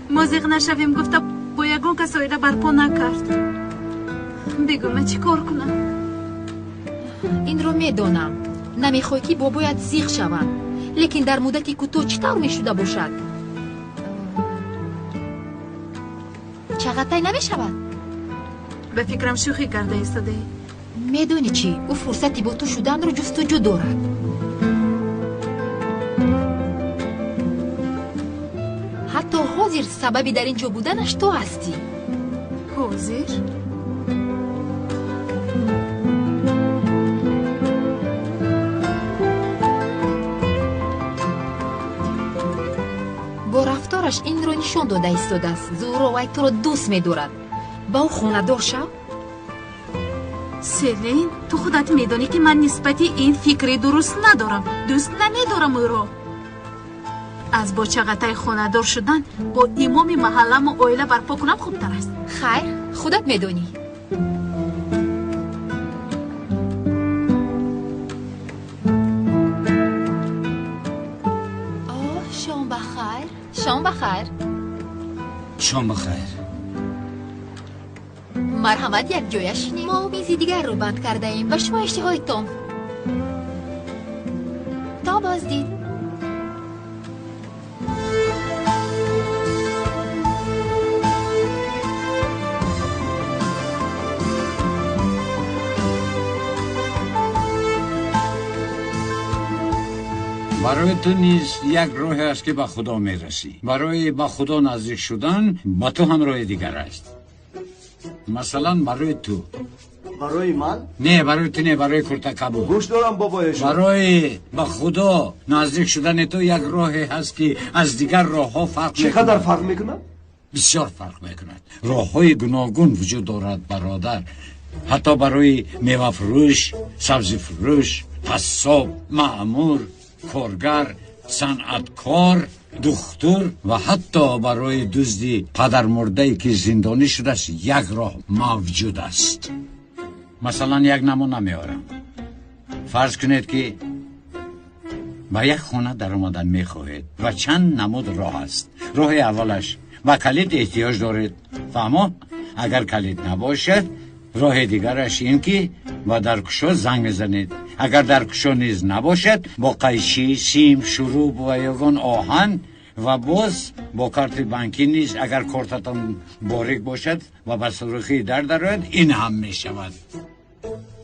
مازیق نشویم گفته با یگان کس آیده برپا نکرد. بگو من چی کار کنم؟ این رو میدونم نمیخوای که بابایت زیغ شود، لیکن در مدتی کوتاه چطور میشده باشد؟ چقدر نمیشود؟ به فکرم شوخی کرده ایستاده. میدونی چی؟ او فرصتی با تو شدن رو جستجو دارد. حتی حاضر سببی در اینجا بودنش تو هستی. حاضر؟ با رفتارش این رو نشان داده ایستاده است. زوراوی تو رو دوست می‌دارد. با او خانه دار شو. سیلین تو خودت میدونی که من نسبتی این فکری درست ندارم. دوست نمیدارم او رو. از با چقدر خانه دار شدن با امام محلم و اویله برپا کنم خوبتر است. خیر خودت میدونی. شام بخیر. شام بخیر. شام بخیر. مرحمت یک جایشینی. ما میزی دیگر رو بند کرده ایم و شما اشتهایتان. تا بازدید. برای تو نیز یک راه است که به خدا میرسی. برای به خدا نزدیک شدن با تو هم راه دیگر است. مثلا برای تو. برای من؟ نه برای تو نه، برای کرتکبو. گوش دارم بابایش. برای به خدا نزدیک شدن تو یک راه هست که از دیگر راه ها فرق میکند. چقدر فرق میکند؟ بسیار فرق میکند. راه های گوناگون وجود دارد برادر. حتی برای میوه فروش، سبزی فروش، قصاب، مأمور، کارگر، صنعتکار، دختر و حتی برای دزدی پدر مرده که زندانی شده است یک راه موجود است. مثلا یک نمونه میارم. فرض کنید که به یک خانه در آمدن میخواهید و چند نمود راه است. راه اولش به کلید احتیاج دارید، فهمو؟ اگر کلید نباشد راه دیگرش این که با درکشو زنگ میزنید. اگر درکشو نیز نباشد با قیچی، سیم، شروب و یگان آهن و باز با کارت بانکی نیز اگر کارتتان باریک باشد و به سوراخی در درآید این هم می شود.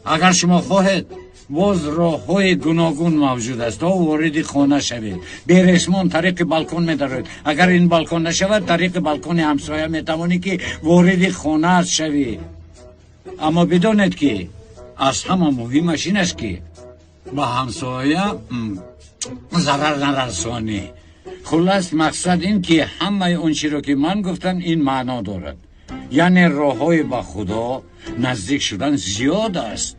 اگر شما خواهید باز راه های گوناگون موجود است تا وارد خانه شوید. بیرسمان طریق بالکن می دارید. اگر این بالکن نشود طریق بالکن همسایه می توانی که وارد خانه شوید. اما بدانید که از همه مهمش این است که با همسایه ضرر نرسانی. خلاص مقصد این که همه اون چی رو که من گفتم این معنا دارد. یعنی راه های با خدا نزدیک شدن زیاد است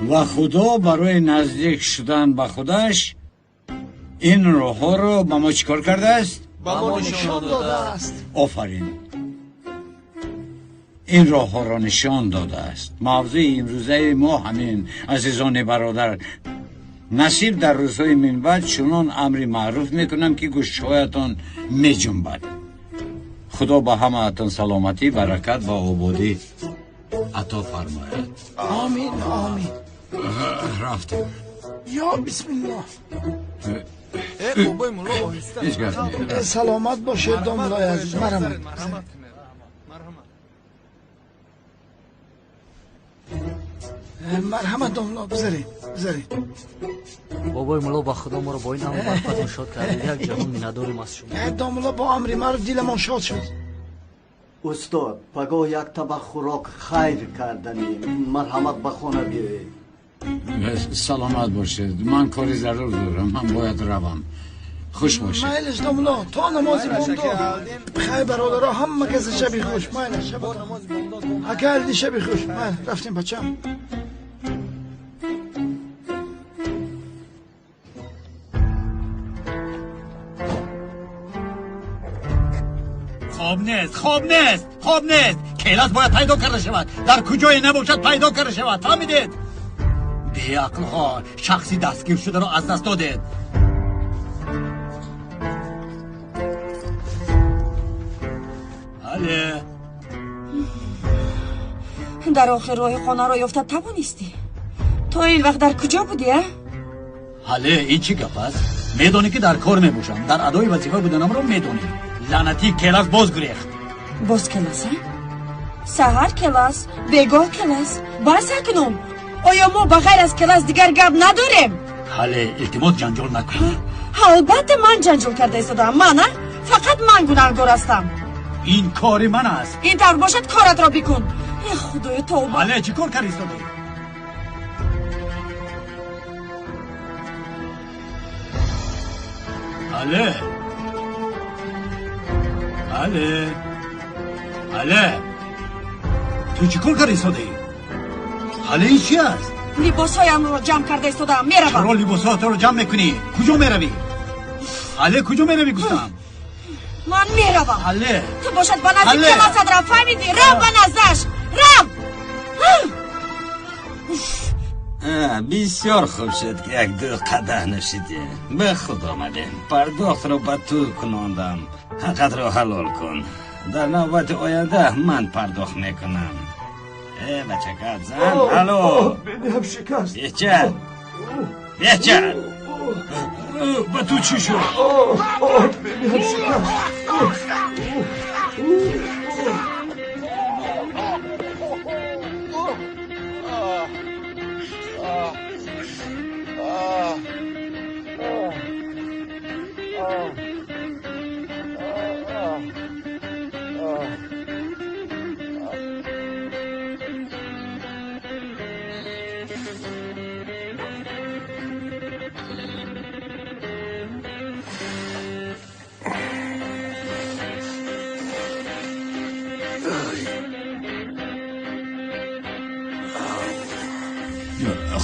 و خدا برای نزدیک شدن به خودش این راه ها رو با ما چیکار کرده است؟ با ما نشان داده است. آفرین. این راه ها را نشان داده است. موضوع امروزه ما همین عزیزان برادر، نصیب در روزهای من بعد چنان امری معروف میکنم که گوشهایتان می جنبد. خدا با همه اتان سلامتی، برکت و آبادی عطا فرماید. آمین آمین. رفتیم. یا بسم الله. بابای مولا آهسته. سلامت باشید داملای عزیز. مرحمت. مرحمت داملا بذارید. بابای مولا با خدا ما رو با این امر برکتون شاد کرده. یک جهان مینداریم از شما. داملا با امر ما دلمان شاد شد. استاد پگاه یک طبق خوراک خیر کردنی. مرحمت به خانه بیایید. سلامت باشید. من کاری ضرور دارم. من باید روم. خوش باشید. مایلش دوملا تا نمازی بونده بخیر برادرها همه کسی شبی خوش. مایلش شب نمازی بونده اکردی شبی خوش. مایل رفتیم بچم. خوب نیست. کیلاس باید پیدا کرده شود. در کجای نباشد پیدا کرده شود. فهمیدید؟ بی عقل ها شخصی دستگیر شده رو از دست دادید. بله. در آخر راه خانه را یافته توانستی؟ تا این وقت در کجا بودی؟ حاله این چی گپ است؟ میدونی که در کار میباشم. در ادای وظیفه بودنم رو میدونی. لعنتی کلاس باز گریخت. باز کلاس سحر کلاس بگاه کلاس بس کنم. آیا ما بغیر از کلاس دیگر گپ نداریم؟ حاله التماس جنجال نکنی. البته من جنجال کرده ایستادم. من فقط من گناهکار هستم. این کاری من است. این طور باشد کارت را بکن. ای خدای توبه. حاله چی کار کردی ایستادی؟ حاله تو چی کار کردی ایستادی؟ حاله این چی است؟ لباسهایم رو جمع کرده ایستادم. میروم. چرا لباسات رو جمع میکنی؟ کجا میروی؟ حاله کجا میروی گفتم؟ من میروم. حاله تو باشد با نزدیک کلاست را فهمیدی؟ رو با نزدش رو. بسیار خوب شد که یک دو قدح نشیدی. به خود آمدیم. پرداخت رو به تو کناندم. حقت رو حلال کن. در نوبت آینده من پرداخت میکنم. بچکت زن. الو بینیم شکست. بیچر به تو چی شد؟ بینیم شکست.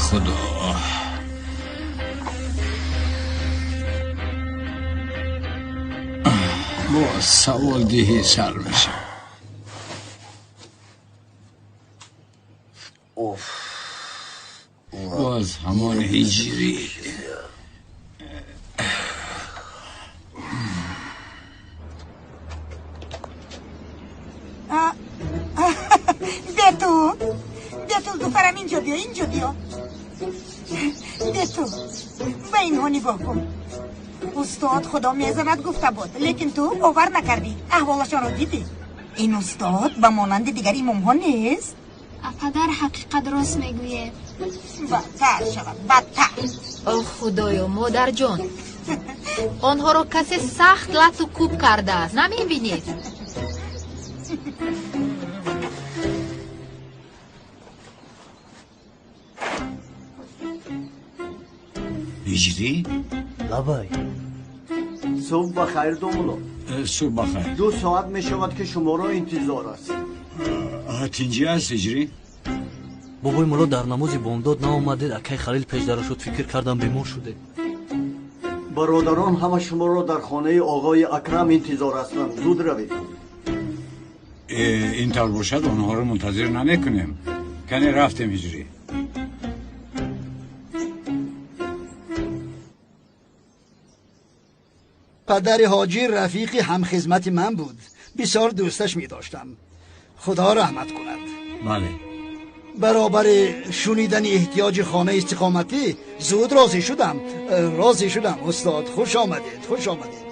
خدا با سوال دیهی سر میشه. باز همان هجری. دتو دخترم اینجا بیا دتو به اینها نگاه کن. استاد خدا میزند گفته بود لیکن تو باور نکردی. احوالشان رو دیدی. این استاد به مانند دیگر امام ها نیست. پدر حقیقت راست میگویه. بدتر شود بدتر. او خدایا مادر جان آنها رو کسی سخت لط و کوب کرده است. نمیبینید؟ هجری؟ لابای صبح بخیر دوملو. صبح بخیر. 2 ساعت می شود که شما را انتظار است. هاتینجی هست هجری؟ بابای مولا در نماز بامداد نامدید. اکی خلیل پیش در شد فکر کردم بیمار شده. برادران همه شما را در خانه آقای اکرم انتظار هستند. زود روید. این طور باشد آنها رو منتظر نمیکنیم. کنی رفتیم هجری. پدر حاجی رفیقی همخدمت من بود. بسیار دوستش می داشتم. خدا رحمت کند. بله. برابر شنیدن احتیاج خانه استقامتی زود راضی شدم. استاد خوش آمدید.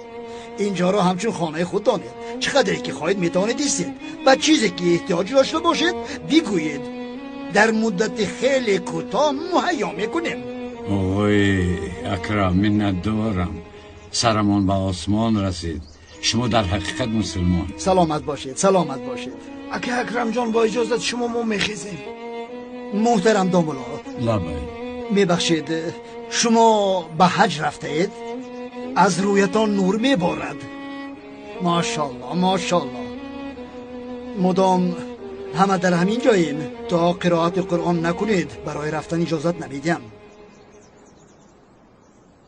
اینجا را همچون خانه خود دانید. چقدر که خواهید میتوانید ایستید. و چیزی که احتیاج داشته باشید بگویید. در مدت خیلی کوتاه مهیا میکنیم. آقای اکرم منت دارم. سرمان به آسمان رسید. شما در حقیقت مسلمان. سلامت باشید. اکه اکرم جان با اجازت شما ما میخیزیم. محترم دامولا. لبای میبخشید شما به حج رفته اید؟ از رویتان نور میبارد. ماشاءالله ماشاءالله. مدام همه در همین جایین تا قرائت قرآن نکنید برای رفتن اجازت نمیدیم.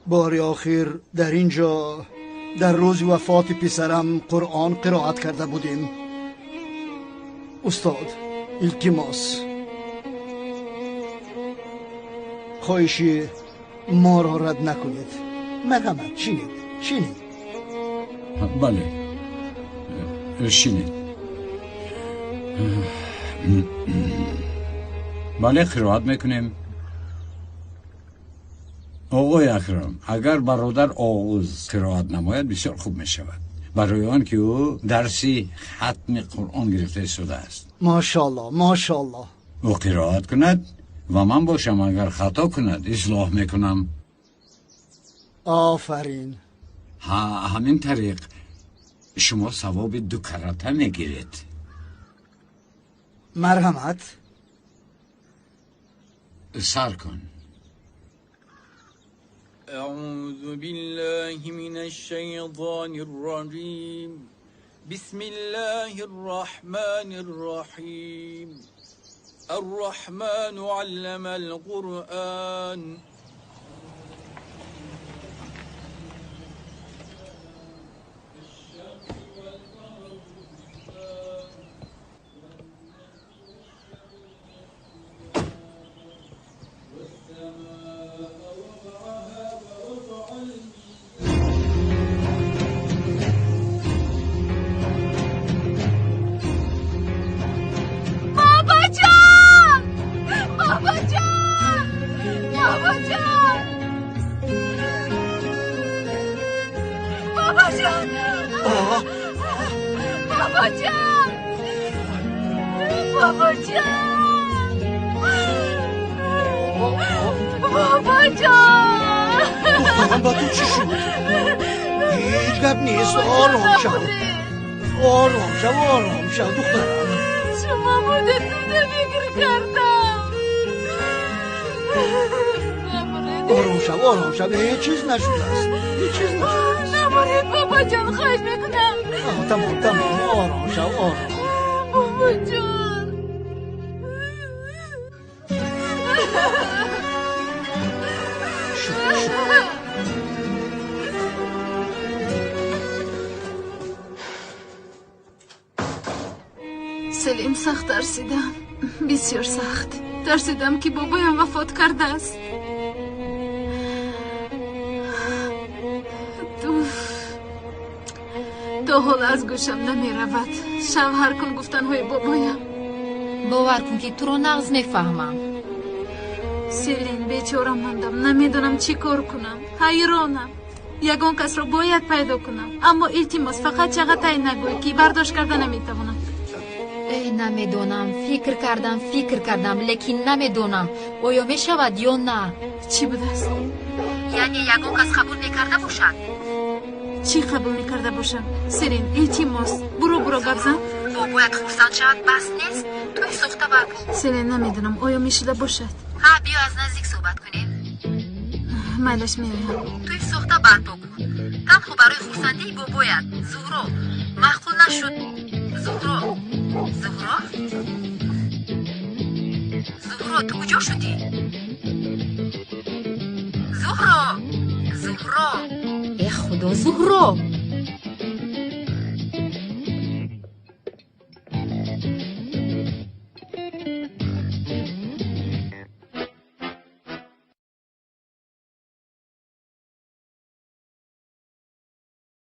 بار آخر در اینجا در روز وفات پسرم قرآن قرائت کرده بودیم. استاد التماس خواهشی ما را رد نکنید. مرحمت شینید. بله شینید. بله قرائت میکنیم. آقای اکرم اگر برادر آغوز قرائت نماید بسیار خوب می شود، برای آن که او درسی ختم قرآن گرفته شده است. ماشاءالله ماشاءالله. او قرائت کند و من باشم اگر خطا کند اصلاح میکنم. آفرین. همین طریق شما ثواب 2 کرته میگیرید. مرحمت. سر کن. أعوذ بالله من الشيطان الرجيم بسم الله الرحمن الرحيم الرحمن علم القرآن دخترم با تو چی شد؟ هیچ گپ نیست. آرام شو دخترم. شما مدتون فکر کردم. آرام شو هیچ چیز نشده است. نباید بابا جان، خواهش میکنم. تمام آرام شو. بابا جان سلیم سخت ترسیدم، بسیار سخت ترسیدم که بابایم وفات کرده است. تا حال از گوشم نمی رود. شوهر کن گفتنهای بابایم. باور کن که تو رو نغز نفهمم. سیلین بیچاره ماندم، نمیدونم چی کار کنم. حیرانم. یگان کس رو باید پیدا کنم، اما التماس فقط چقدر نگوی که برداشت کرده نمیتونم. نمیدونم. فکر کردم لیکن نمیدونم آیا میشود یا نه. چی بوده است؟ یعنی یگان کس قبول میکرده باشد. چی قبول میکرده باشم؟ سیرین التماس برو گرزن. باید خورسند شود بس نیست. توی سوخته برگو. سیرین نمیدونم آیا میشده باشد. ها بیا از نزدیک صحبت کنیم. میلش میویم. توی سوخته برگو. تنها برای خورسندی باید. زهرا معقول نشد. زهرا تو کجا شدی؟ زهرا ای خدا زهرا